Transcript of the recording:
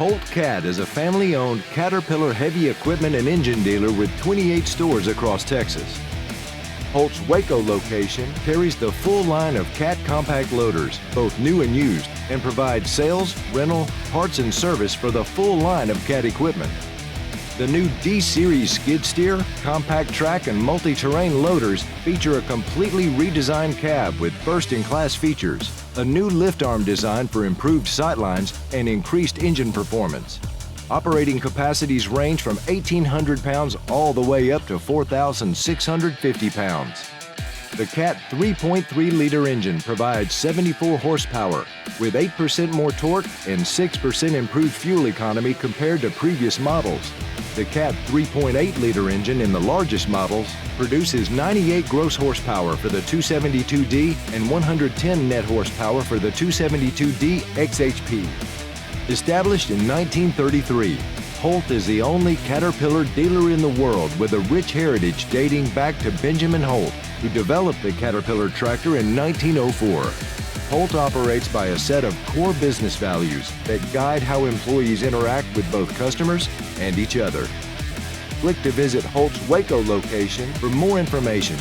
HOLT CAT is a family-owned Caterpillar heavy equipment and engine dealer with 28 stores across Texas. HOLT's Waco location carries the full line of CAT compact loaders, both new and used, and provides sales, rental, parts, and service for the full line of CAT equipment. The new D-Series skid steer, compact track, and multi-terrain loaders feature a completely redesigned cab with first-in-class features, a new lift arm design for improved sightlines and increased engine performance. Operating capacities range from 1,800 pounds all the way up to 4,650 pounds. The CAT 3.3-liter engine provides 74 horsepower with 8% more torque and 6% improved fuel economy compared to previous models. The CAT 3.8-liter engine in the largest models produces 98 gross horsepower for the 272D and 110 net horsepower for the 272D XHP. Established in 1933, HOLT is the only Caterpillar dealer in the world with a rich heritage dating back to Benjamin Holt, who developed the Caterpillar tractor in 1904. HOLT operates by a set of core business values that guide how employees interact with both customers and each other. Click to visit HOLT's Waco location for more information.